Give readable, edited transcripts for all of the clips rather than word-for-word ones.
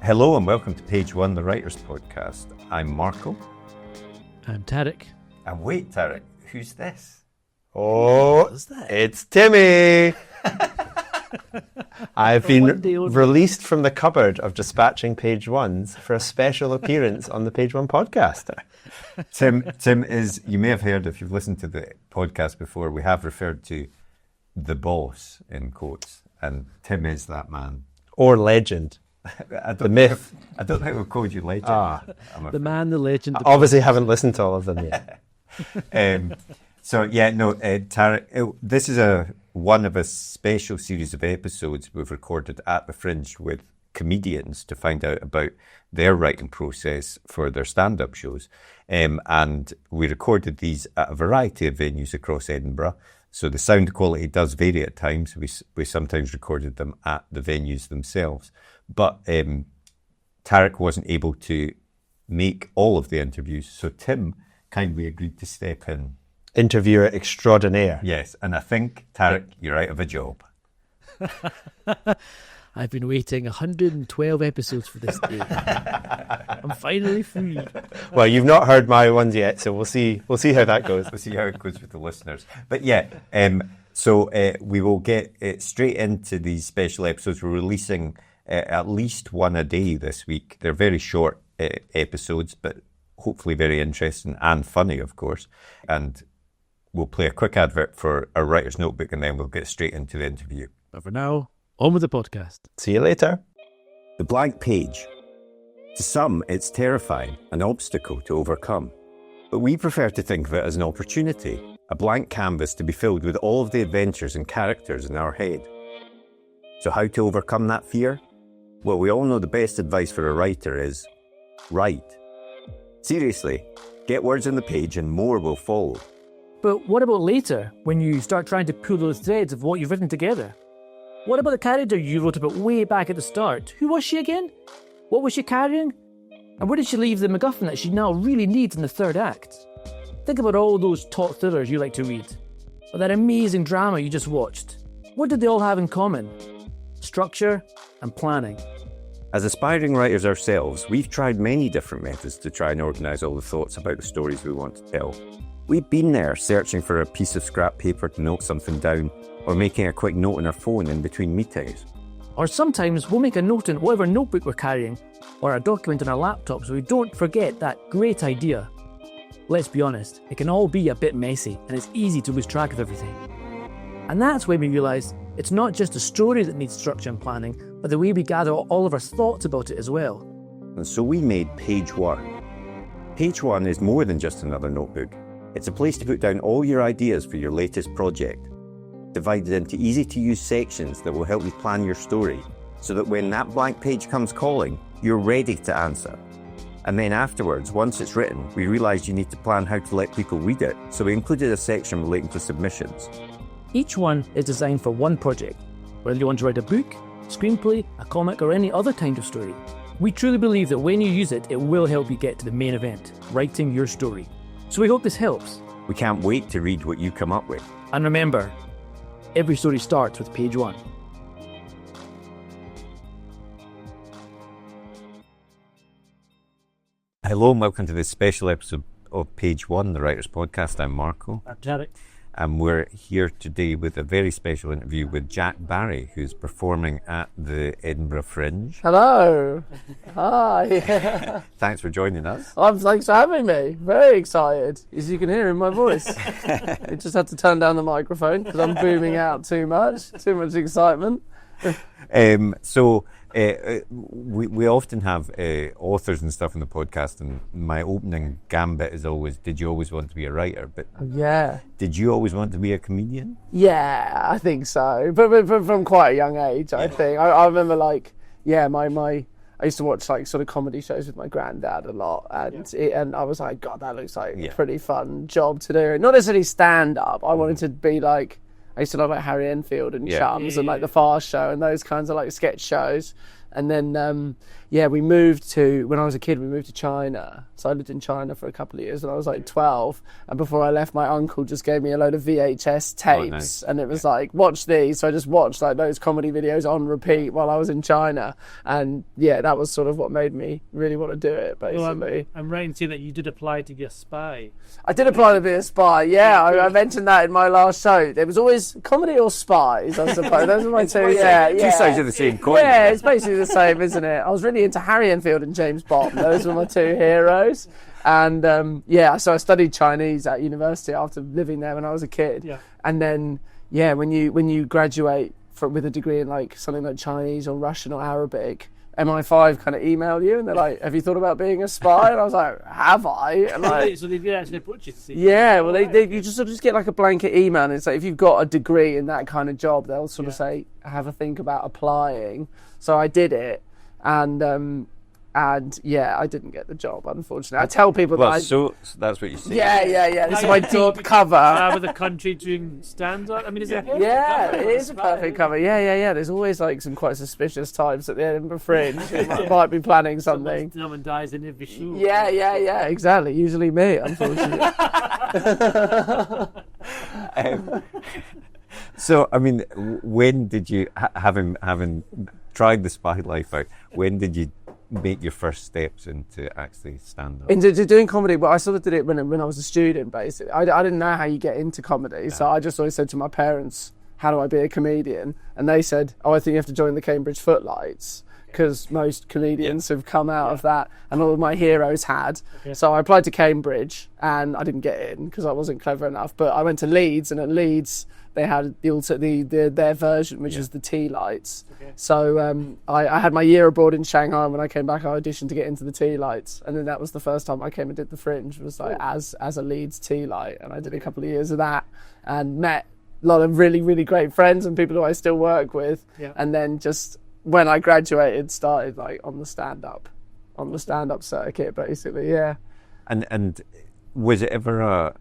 Hello and welcome to Page One, the Writers' Podcast. I'm Marco. I'm Tarek. And wait, Tarek, who's this? Oh, it's Timmy. I've been released from the cupboard of dispatching Page Ones for a special appearance on the Page One podcast. Tim is, you may have heard, if you've listened to the podcast before, we have referred to the boss in quotes, and Tim is that man. Or legend. The myth. I don't think we've called you legend. The man, the legend. I obviously haven't listened to all of them yet. Tarek, this is one of a special series of episodes we've recorded at the Fringe with comedians to find out about their writing process for their stand-up shows. And we recorded these at a variety of venues across Edinburgh. So the sound quality does vary at times. We sometimes recorded them at the venues themselves. But Tarek wasn't able to make all of the interviews, so Tim kindly agreed to step in. Interviewer extraordinaire. Yes, and I think, Tarek, you're out of a job. I've been waiting 112 episodes for this day. I'm finally free. Well, you've not heard my ones yet, so we'll see how that goes. We'll see how it goes with the listeners. But yeah, so we will get straight into these special episodes. We're releasing at least one a day this week. They're very short episodes, but hopefully very interesting and funny, of course. And we'll play a quick advert for our writer's notebook, and then we'll get straight into the interview. But for now, on with the podcast. See you later. The blank page. To some, it's terrifying, an obstacle to overcome. But we prefer to think of it as an opportunity, a blank canvas to be filled with all of the adventures and characters in our head. So how to overcome that fear? Well, we all know the best advice for a writer is write. Seriously, get words on the page and more will follow. But what about later, when you start trying to pull those threads of what you've written together? What about the character you wrote about way back at the start? Who was she again? What was she carrying? And where did she leave the MacGuffin that she now really needs in the third act? Think about all those top thrillers you like to read, or that amazing drama you just watched. What did they all have in common? Structure and planning. As aspiring writers ourselves, we've tried many different methods to try and organise all the thoughts about the stories we want to tell. We've been there searching for a piece of scrap paper to note something down, or making a quick note on our phone in between meetings. Or sometimes we'll make a note in whatever notebook we're carrying, or a document on our laptop so we don't forget that great idea. Let's be honest, it can all be a bit messy, and it's easy to lose track of everything. And that's when we realise it's not just a story that needs structure and planning, but the way we gather all of our thoughts about it as well. And so we made Page One. Page One is more than just another notebook. It's a place to put down all your ideas for your latest project, divided into easy-to-use sections that will help you plan your story, so that when that blank page comes calling, you're ready to answer. And then afterwards, once it's written, we realised you need to plan how to let people read it, so we included a section relating to submissions. Each one is designed for one project, whether you want to write a book, screenplay, a comic, or any other kind of story. We truly believe that when you use it, it will help you get to the main event, writing your story. So we hope this helps. We can't wait to read what you come up with. And remember, every story starts with Page One. Hello and welcome to this special episode of Page One, the Writers' Podcast. I'm Marco. I'm Tarek. And we're here today with a very special interview with Jack Barry, who's performing at the Edinburgh Fringe. Hello. Hi. Thanks for joining us. Thanks for having me. Very excited, as you can hear in my voice. I just had to turn down the microphone because I'm booming out too much excitement. We often have authors and stuff on the podcast, and my opening gambit is always, did you always want to be a writer? But yeah. Did you always want to be a comedian? Yeah, I think so. But from quite a young age, I think. I remember, I used to watch sort of comedy shows with my granddad a lot, and I was like, God, that looks like a pretty fun job to do. Not necessarily stand up. I wanted to be I used to love Harry Enfield and Chums and The Fast Show and those kinds of sketch shows. And then, when I was a kid, we moved to China. So I lived in China for a couple of years when I was like 12. And before I left, my uncle just gave me a load of VHS tapes. Nice. And it was like, watch these. So I just watched like those comedy videos on repeat while I was in China. And yeah, that was sort of what made me really want to do it, basically. I'm right in saying that you did apply to be a spy. I did apply to be a spy, yeah. I mentioned that in my last show. There was always comedy or spies, I suppose. Those are my two, Two sides of the same coin. Yeah, it's basically the same, isn't it? I was really into Harry Enfield and James Bond. Those were my two heroes. And so I studied Chinese at university after living there when I was a kid. Yeah. And then, when you graduate with a degree in like something like Chinese or Russian or Arabic, MI5 kind of emailed you and they're like, have you thought about being a spy? And I was like, have I? And like, so they did actually approach you to see. yeah, well, you just sort of just get like a blanket email and it's like, if you've got a degree in that kind of job, they'll sort of say, have a think about applying. So I did it, and I didn't get the job, unfortunately. I tell people so that's what you say. Yeah. This is my deep cover. With a country doing stand-up. I mean, is it? Yeah, it is a perfect cover. Yeah. There's always like some quite suspicious types at the Edinburgh Fringe who might be planning something. Someone dies in every show. Yeah. Exactly. Usually me, unfortunately. So, I mean, when did you, having tried the spy life out, when did you make your first steps into actually stand up? Into doing comedy? Well, I sort of did it when I was a student, basically. I didn't know how you get into comedy, so I just always said to my parents, how do I be a comedian? And they said, I think you have to join the Cambridge Footlights, because most comedians have come out of that, and all of my heroes had. Okay. So I applied to Cambridge, and I didn't get in because I wasn't clever enough. But I went to Leeds, and at Leeds they had their version, which is the Tea Lights. Okay. So I had my year abroad in Shanghai, and when I came back, I auditioned to get into the Tea Lights, and then that was the first time I came and did the Fringe. Was like as a Leeds Tea Light, and I did a couple of years of that, and met a lot of really, really great friends and people who I still work with, and then just when I graduated, started like on the stand-up circuit, basically, yeah. And was it ever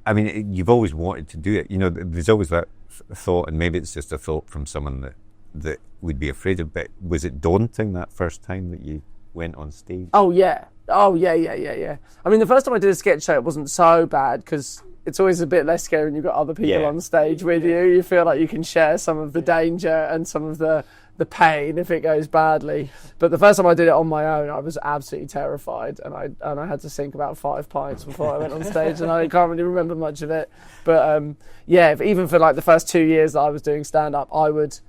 I mean, you've always wanted to do it. You know, there's always that thought, and maybe it's just a thought from someone that would be afraid of, but was it daunting that first time that you went on stage? Oh, yeah. I mean, the first time I did a sketch show, it wasn't so bad, because it's always a bit less scary when you've got other people on stage with you. You feel like you can share some of the danger and some of the pain if it goes badly. But the first time I did it on my own, I was absolutely terrified, and I had to sink about 5 pints before I went on stage, and I can't really remember much of it. But even for like the first 2 years that I was doing stand-up, I would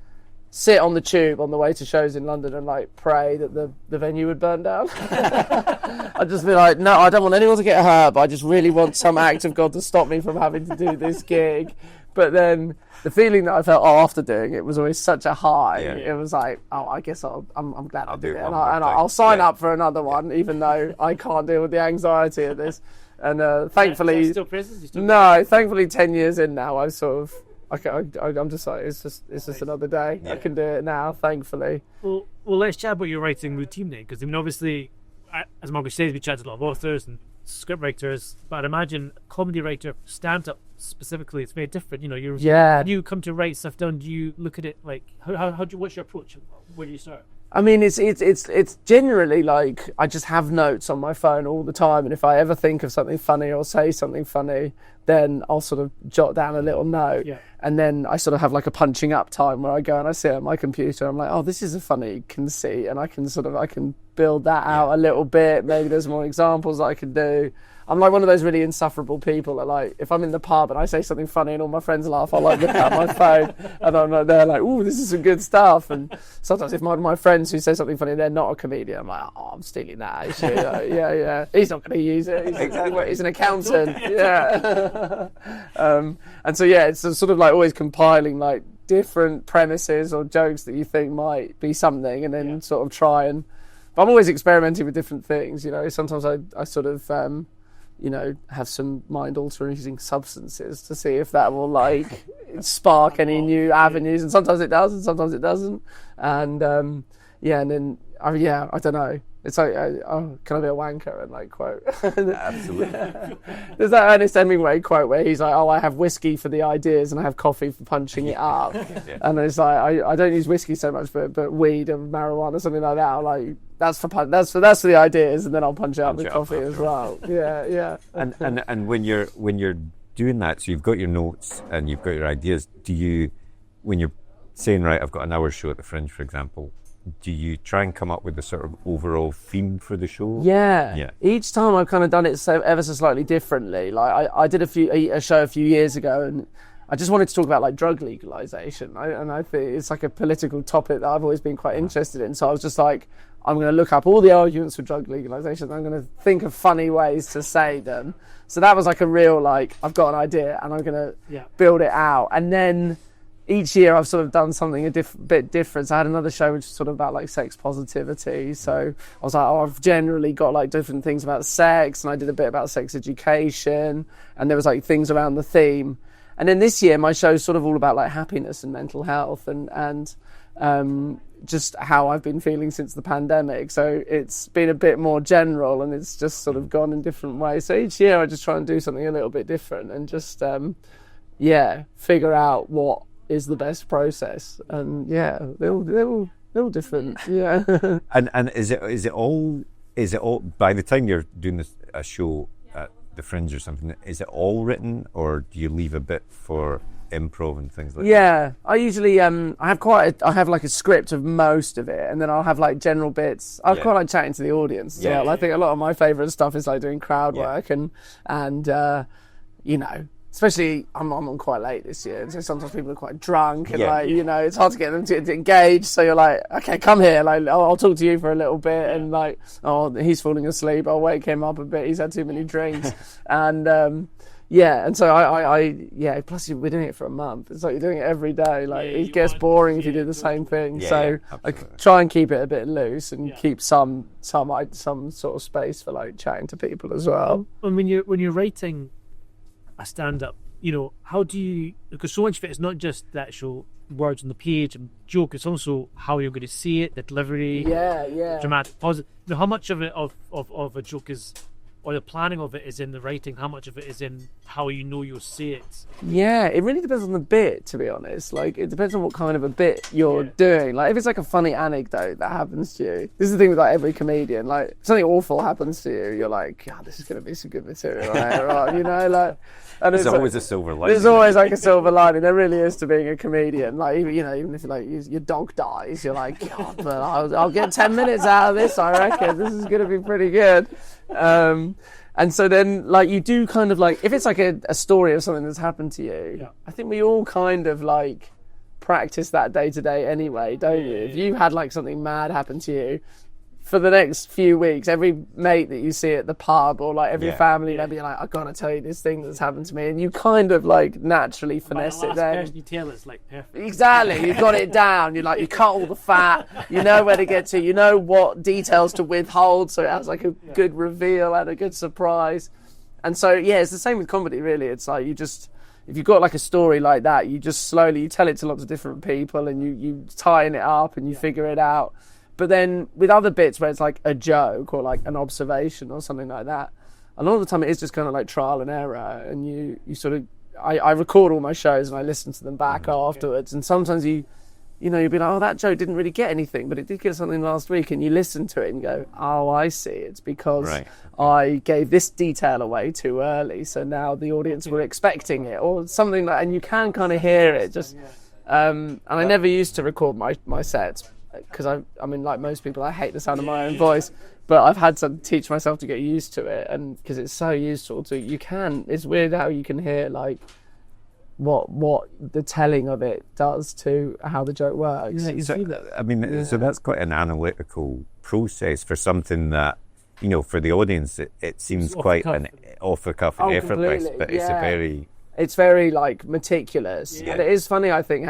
sit on the tube on the way to shows in London and like pray that the venue would burn down. I'd just be like, no, I don't want anyone to get hurt, but I just really want some act of God to stop me from having to do this gig. But then the feeling that I felt after doing it was always such a high. Yeah. It was like, I guess I'm glad I did it, and I'll sign up for another one, even though I can't deal with the anxiety of this. And thankfully, thankfully, 10 years in now, I'm sort of, I'm just like, it's just another day. Yeah. I can do it now, thankfully. Well, let's chat about your writing routine then, because I mean, obviously, as Margaret says, we chatted a lot of authors and script writers, but I'd imagine comedy writer, stand-up specifically, it's very different. You know, when you come to write stuff down, do you look at it like what's your approach? Where do you start? I mean, it's generally like I just have notes on my phone all the time, and if I ever think of something funny or say something funny, then I'll sort of jot down a little note, and then I sort of have like a punching up time where I go and I sit at my computer. I'm like, oh, this is a funny conceit, and I can build that out a little bit. Maybe there's more examples that I can do. I'm like one of those really insufferable people that, like, if I'm in the pub and I say something funny and all my friends laugh, I'll like look at my phone and I'm like, they're like, ooh, this is some good stuff. And sometimes if my friends who say something funny, they're not a comedian, I'm like, oh, I'm stealing that. Yeah. He's not going to use it. He's an accountant. Yeah. And so, it's sort of like always compiling like different premises or jokes that you think might be something, and then sort of try and. But I'm always experimenting with different things. You know, sometimes I sort of. Have some mind-altering substances to see if that will like spark any new avenues, and sometimes it does, and sometimes it doesn't. And and then I don't know. It's like, oh, can I be a wanker? And like quote. Absolutely. There's that Ernest Hemingway quote where he's like, oh, I have whiskey for the ideas and I have coffee for punching it up. And it's like, I don't use whiskey so much, but weed and marijuana, something like that. I'm like, that's for the ideas, and then I'll punch it up with coffee as well. Yeah. And when you're doing that, so you've got your notes and you've got your ideas. When you're saying, right, I've got an hour show at the Fringe, for example, do you try and come up with a sort of overall theme for the show? Yeah. Each time I've kind of done it ever so slightly differently. Like I did a show a few years ago, and I just wanted to talk about like drug legalization, and I think it's like a political topic that I've always been quite interested in. So I was just like, I'm going to look up all the arguments for drug legalization. I'm going to think of funny ways to say them. So that was like a real like, I've got an idea and I'm going to build it out. And then each year I've sort of done something a bit different. So I had another show which was sort of about like sex positivity. So I was like, I've generally got like different things about sex, and I did a bit about sex education, and there was like things around the theme. And then this year my show's sort of all about like happiness and mental health and just how I've been feeling since the pandemic. So it's been a bit more general, and it's just sort of gone in different ways. So each year I just try and do something a little bit different and just figure out what is the best process. And they're all different. Yeah. And is it all by the time you're doing a show at the Fringe or something, is it all written, or do you leave a bit for improv and things like that? Yeah, I usually I have like a script of most of it, and then I'll have like general bits. I quite like chatting to the audience as well. I think a lot of my favourite stuff is like doing crowd work and you know, especially I'm on quite late this year, so sometimes people are quite drunk and like, you know, it's hard to get them to engage. So you're like, okay, come here, like I'll talk to you for a little bit, and like, oh, he's falling asleep, I'll wake him up a bit, he's had too many drinks. And and so I plus we're doing it for a month. It's like you're doing it every day. Like it gets boring if you do the same thing. So I try and keep it a bit loose and keep some sort of space for like chatting to people as well. And when you're writing a stand-up, you know, how do you, because so much of it is not just the actual words on the page and joke, it's also how you're going to say it, the delivery, dramatic pause. You know, how much of it of a joke is, or the planning of it is in the writing, how much of it is in how you know you'll say it? Yeah, it really depends on the bit, to be honest. Like, it depends on what kind of a bit you're doing. Like, if it's like a funny anecdote that happens to you, this is the thing with like every comedian, like, if something awful happens to you, you're like, God, this is going to be some good material, right? You know, like... And there's always a silver lining. There's always like a silver lining. There really is to being a comedian. Like, even if like your dog dies, you're like, God, but I'll get 10 minutes out of this. I reckon this is going to be pretty good. And so then, like, you do kind of like, if it's like a story of something that's happened to you, I think we all kind of like practice that day to day anyway, don't you? If you had like something mad happen to you, for the next few weeks, every mate that you see at the pub or like every family member, you're like, I've got to tell you this thing that's happened to me, and you kind of like naturally finesse it then. Person you tell is like perfect. Exactly, you've got it down. You cut all the fat. You know where to get to. You know what details to withhold, so it has like a good reveal and a good surprise. And so it's the same with comedy. Really, it's like you just. If you've got like a story like that, you just slowly tell it to lots of different people, and you tie-in it up and you figure it out. But then with other bits where it's like a joke or like an observation or something like that, a lot of the time it is just kind of like trial and error, and you sort of, I record all my shows and I listen to them back afterwards, and sometimes you'll be like, oh, that joke didn't really get anything, but it did get something last week, and you listen to it and go, oh, I see, it's because I gave this detail away too early, so now the audience were expecting it, or something like, and you can kind of hear it just, and I never used to record my sets, because I mean, like most people, I hate the sound of my own voice, but I've had to teach myself to get used to it, and because it's so useful to, it's weird how you can hear like what the telling of it does to how the joke works. So that's quite an analytical process for something that, you know, for the audience it seems quite an off the cuff and effortless, but it's very like meticulous. And it is funny, I think,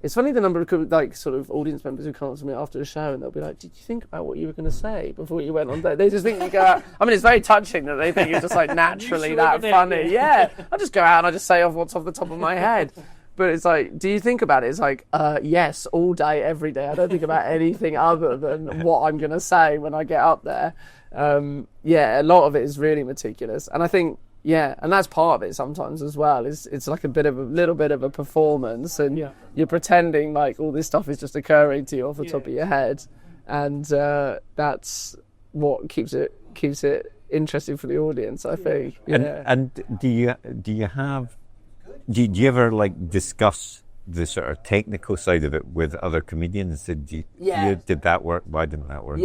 it's funny the number of like sort of audience members who come up to me after a show and they'll be like, did you think about what you were going to say before you went on there? They just think you go out. I mean, it's very touching that they think you're just like naturally that funny. I just go out and I just say off what's off the top of my head. But it's like, do you think about it? It's like, yes, all day, every day. I don't think about anything other than what I'm going to say when I get up there. A lot of it is really meticulous. And I think, and that's part of it sometimes as well. It's like a little bit of a performance, and you're pretending like all this stuff is just occurring to you off the top of your head. And that's what keeps it interesting for the audience, I think. And do you ever like discuss the sort of technical side of it with other comedians? Did that work? Why didn't that work?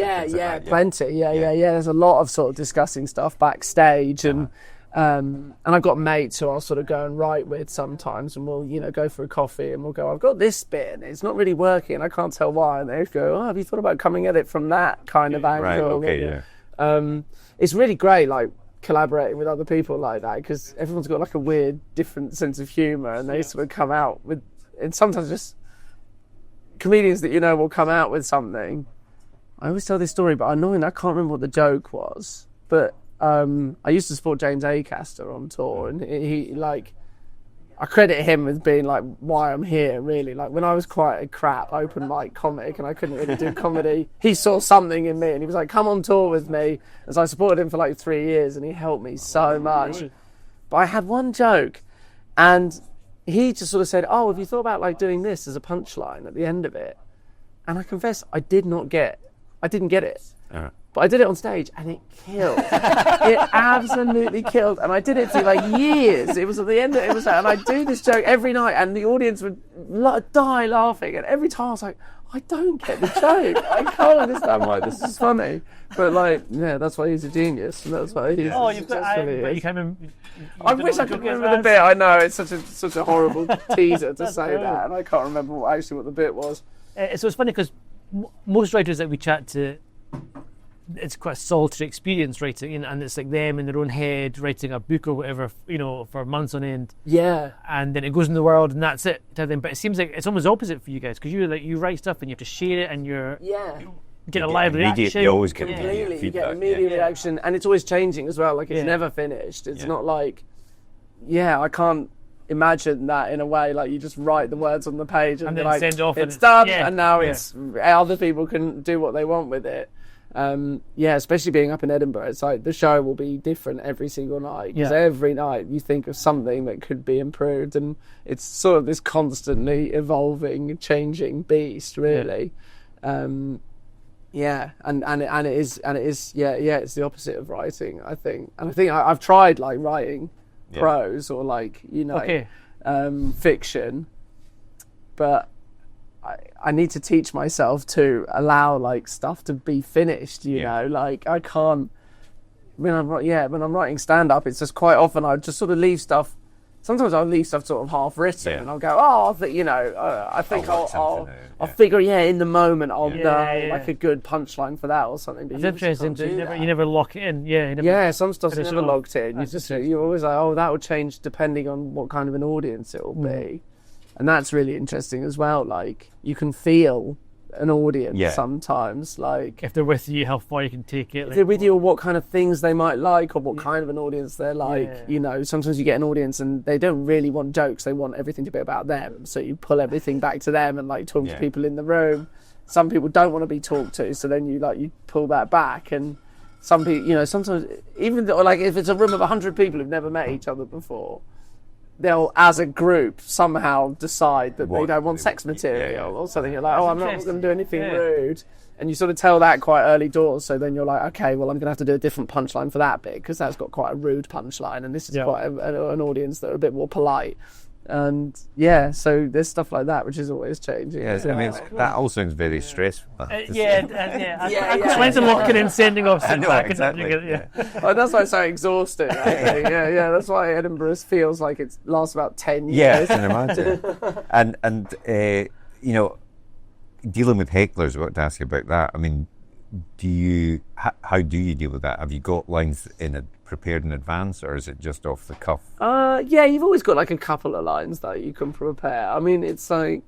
Plenty. There's a lot of sort of discussing stuff backstage, and I've got mates who I'll sort of go and write with sometimes, and we'll go for a coffee and we'll go, I've got this bit and it's not really working, I can't tell why, and they go, have you thought about coming at it from that kind of angle? Right, okay, it's really great, like collaborating with other people like that, because everyone's got like a weird different sense of humour, and they sort of come out with, and sometimes just comedians that will come out with something. I always tell this story, but annoyingly I can't remember what the joke was, but I used to support James Acaster on tour, and he like, I credit him with being like why I'm here, really. Like when I was quite a crap open mic comic and I couldn't really do comedy, he saw something in me and he was like, come on tour with me. As I supported him for like 3 years, and he helped me so much. But I had one joke, and he just sort of said, have you thought about like doing this as a punchline at the end of it? And I confess, I didn't get it. But I did it on stage, and it killed. It absolutely killed. And I did it for like years. It was at the end, and I'd do this joke every night, and the audience would die laughing. And every time I was like, I don't get the joke. I can't understand why this is funny. But like, that's why he's a genius. And that's why he's but you can't remember. I wish I could remember the bit. I know, it's such a horrible teaser to say that. And I can't remember what the bit was. So it's funny because most writers that we chat to, it's quite a solitary experience writing, and it's like them in their own head writing a book or whatever, for months on end. Yeah. And then it goes in the world, and that's it. But it seems like it's almost opposite for you guys, because you write stuff and you have to share it, and you get a live reaction. You always get immediate feedback. You get immediate reaction, and it's always changing as well. Like it's never finished. It's not like, I can't imagine that in a way. Like you just write the words on the page and then like, send off, it's done, and now it's other people can do what they want with it. Especially being up in Edinburgh, it's like the show will be different every single night, because every night you think of something that could be improved, and it's sort of this constantly evolving, changing beast, really. And it is it's the opposite of writing, I think. And I think I've tried like writing prose or like fiction, but I need to teach myself to allow like stuff to be finished, you know, like I can't, when I'm writing stand up, it's just quite often I just sort of leave stuff. Sometimes I'll leave stuff sort of half written and I'll go, I think I'll figure, in the moment I'll know like a good punchline for that or something. But it's interesting. So you never lock it in. Some stuff's never locked in. You're always like, that will change depending on what kind of an audience it will be. And that's really interesting as well. Like you can feel an audience sometimes, like if they're with you, how far you can take it. If they're with you, or what kind of things they might like, or what kind of an audience they're like. Sometimes you get an audience and they don't really want jokes; they want everything to be about them. So you pull everything back to them and like talk to people in the room. Some people don't want to be talked to, so then you pull that back. And some people, sometimes even like if it's a room of 100 people who've never met each other before, they'll, as a group, somehow decide that they don't want sex material or something. You're like, I'm not going to do anything rude. And you sort of tell that quite early doors. So then you're like, okay, well, I'm going to have to do a different punchline for that bit, because that's got quite a rude punchline. And this is quite an audience that are a bit more polite. And so there's stuff like that, which is always changing. Yes, I mean, that all sounds very stressful. When's the locking and sending off? I know, exactly. That's why it's so exhausting. I think. That's why Edinburgh feels like it lasts about 10 years. Yeah, I can imagine. and dealing with hecklers, I want to ask you about that. I mean, how do you deal with that? Have you got lines prepared in advance, or is it just off the cuff? You've always got like a couple of lines that you can prepare. I mean, it's like,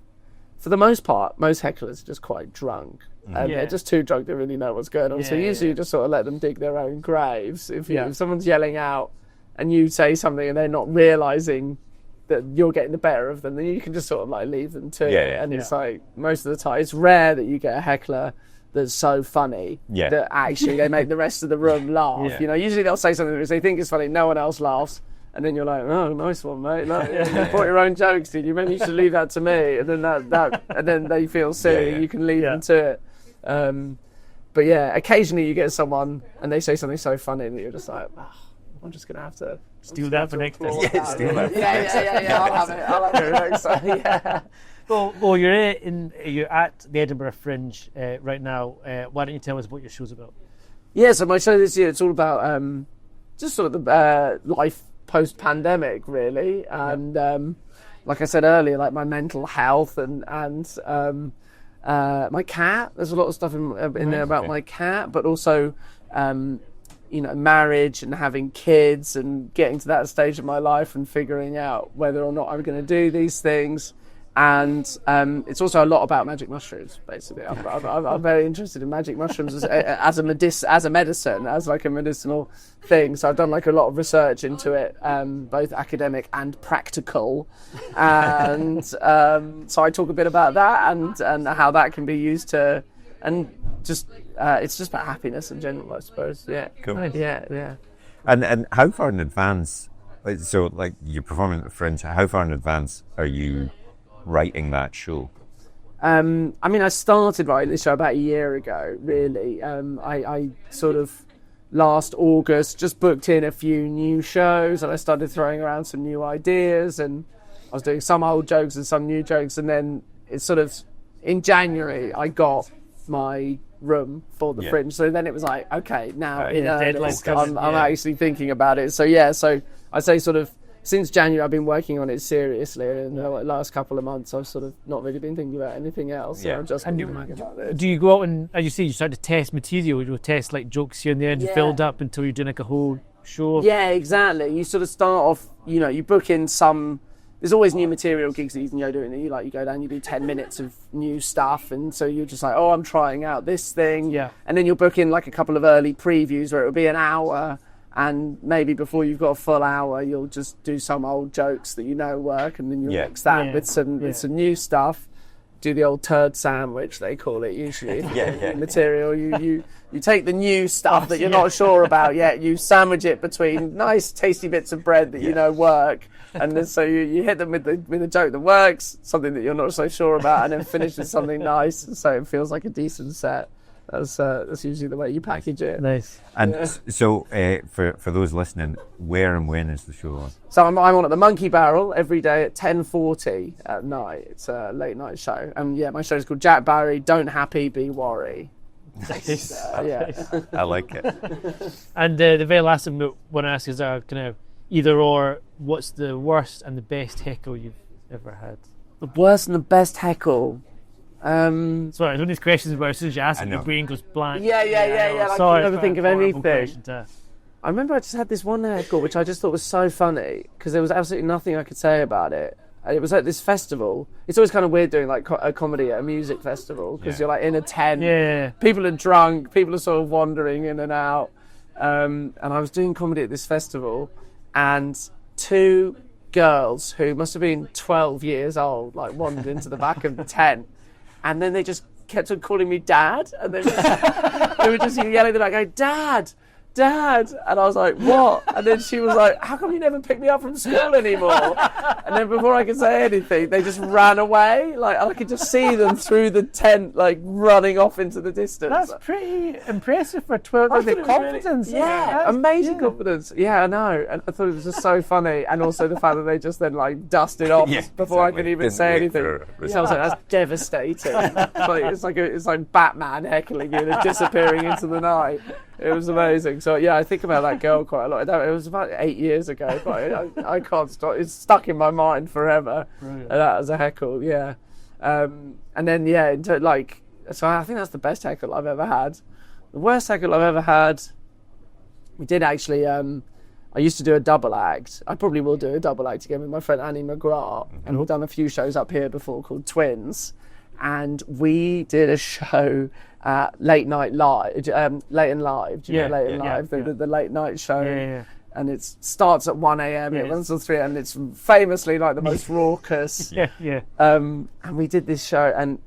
for the most part, most hecklers are just quite drunk. And they're just too drunk to really know what's going on. So usually you just sort of let them dig their own graves. If someone's yelling out and you say something and they're not realising that you're getting the better of them, then you can just sort of like leave them to it. Yeah. And it's like most of the time, it's rare that you get a heckler that's so funny that actually they make the rest of the room laugh. Yeah. You know, usually they'll say something because they think it's funny, no one else laughs. And then you're like, oh, nice one, mate. Look, you brought your own jokes, did you? Maybe you should leave that to me. And then and then they feel silly. You can leave them to it. But yeah, occasionally you get someone and they say something so funny that you're just like, oh, I'm just gonna have to Steal that for next time. Steal that. Yeah. I'll have it next time. Yeah. Well, you're at the Edinburgh Fringe right now. Why don't you tell us what your show's about? Yeah, so my show this year, it's all about just sort of the life post-pandemic, really, and like I said earlier, like my mental health and my cat. There's a lot of stuff in there about my cat, but also marriage and having kids and getting to that stage of my life and figuring out whether or not I'm going to do these things. And it's also a lot about magic mushrooms, basically. I'm very interested in magic mushrooms as a medicine, as like a medicinal thing. So I've done like a lot of research into it, both academic and practical. And so I talk a bit about that and how that can be used to, and just it's just about happiness in general, I suppose. Yeah. Cool. Yeah. And how far in advance? So like you're performing at the Fringe. How far in advance are you writing that show? I mean, I started writing this show about a year ago, really. I sort of last August just booked in a few new shows and I started throwing around some new ideas, and I was doing some old jokes and some new jokes, and then it's sort of in January I got my room for the Fringe, so then it was like, okay, now I'm actually thinking about it. So I say sort of since January I've been working on it seriously, and in the last couple of months I've sort of not really been thinking about anything else. So I'm just thinking about it. Do you go out and, as you say, you start to test material? You'll test like jokes here and there and you build up until you're doing like a whole show? Yeah, exactly. You sort of start off, you book in some. There's always new material gigs that you can go do, and you go down, you do 10 minutes of new stuff, and so you're just like, oh, I'm trying out this thing. Yeah. And then you'll book in like a couple of early previews where it'll be an hour, and maybe before you've got a full hour, you'll just do some old jokes that work, and then you'll mix that with some new stuff. Do the old turd sandwich, they call it usually. Material. You take the new stuff that you're not sure about yet, you sandwich it between nice tasty bits of bread that work, and then so you hit them with a joke that works, something that you're not so sure about, and then finish with something nice so it feels like a decent set. That's usually the way you package it. Nice. And so for those listening, where and when is the show on? So I'm on at the Monkey Barrel every day at 10:40 at night. It's a late night show. And my show is called Jack Barry, Don't Happy, Be Worry. Nice. I like it. And the very last thing I want to ask is kind of either or, what's the worst and the best heckle you've ever had? The worst and the best heckle. Sorry, it's one of these questions where as soon as you ask it, your brain goes blank. Yeah. Like, Sorry, you never think of anything. I remember I just had this one heckle which I just thought was so funny because there was absolutely nothing I could say about it. And it was at this festival. It's always kind of weird doing like a comedy at a music festival because you're like in a tent. Yeah. People are drunk. People are sort of wandering in and out. And I was doing comedy at this festival, and two girls who must have been 12 years old like wandered into the back of the tent. And then they just kept on calling me Dad, and they were just yelling at me, going, Dad. And I was like, what? And then she was like, how come you never pick me up from school anymore? And then before I could say anything, they just ran away. Like, I could just see them through the tent, like running off into the distance. That's pretty impressive for 12. Like, the confidence. Amazing confidence. Yeah, I know. And I thought it was just so funny. And also the fact that they just then like dusted off before I could even say anything. So I was like, that's devastating. It's like Batman heckling you and disappearing into the night. It was amazing. So I think about that girl quite a lot. It was about 8 years ago, but I can't stop. It's stuck in my mind forever. Brilliant. That as a heckle, and then so I think that's the best heckle I've ever had. The worst heckle I've ever had, we did actually. I used to do a double act. I probably will do a double act again with my friend Annie McGrath, and we've done a few shows up here before called Twins, and we did a show. Late Night Live, Late and Live. Do you know Late and Live? The late night show. and it starts at 1 a.m. It runs till 3 a.m. and it's famously like the most raucous. Yeah. And we did this show, and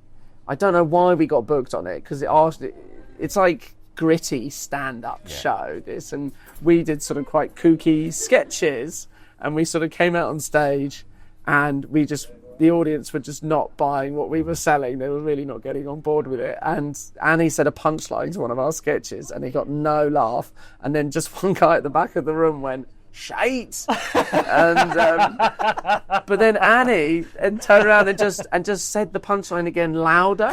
I don't know why we got booked on it, because it's like gritty stand-up show, this, and we did sort of quite kooky sketches, and we sort of came out on stage, and the audience were just not buying what we were selling. They were really not getting on board with it. And Annie said a punchline to one of our sketches, and he got no laugh. And then just one guy at the back of the room went, "Shite!" and but then Annie turned around and just said the punchline again louder.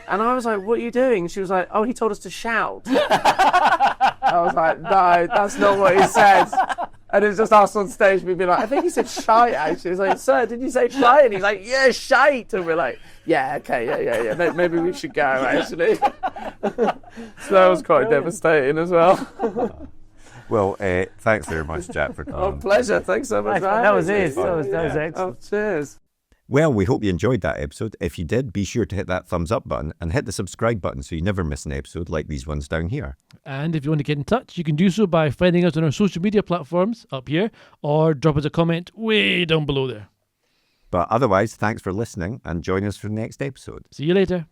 And I was like, "What are you doing?" She was like, "Oh, he told us to shout." I was like, "No, that's not what he said." And it was just us on stage. We'd be like, "I think he said shite, actually." He's like, "Sir, did you say shite?" And he's like, "Yeah, shite." And we're like, "Yeah, okay, yeah. Maybe we should go, actually." So that was quite devastating as well. Well, thanks very much, Jack, for coming. Oh, pleasure. Thanks so much. That was it. That was excellent. Oh, cheers. Well, we hope you enjoyed that episode. If you did, be sure to hit that thumbs up button and hit the subscribe button so you never miss an episode like these ones down here. And if you want to get in touch, you can do so by finding us on our social media platforms up here, or drop us a comment way down below there. But otherwise, thanks for listening and join us for the next episode. See you later.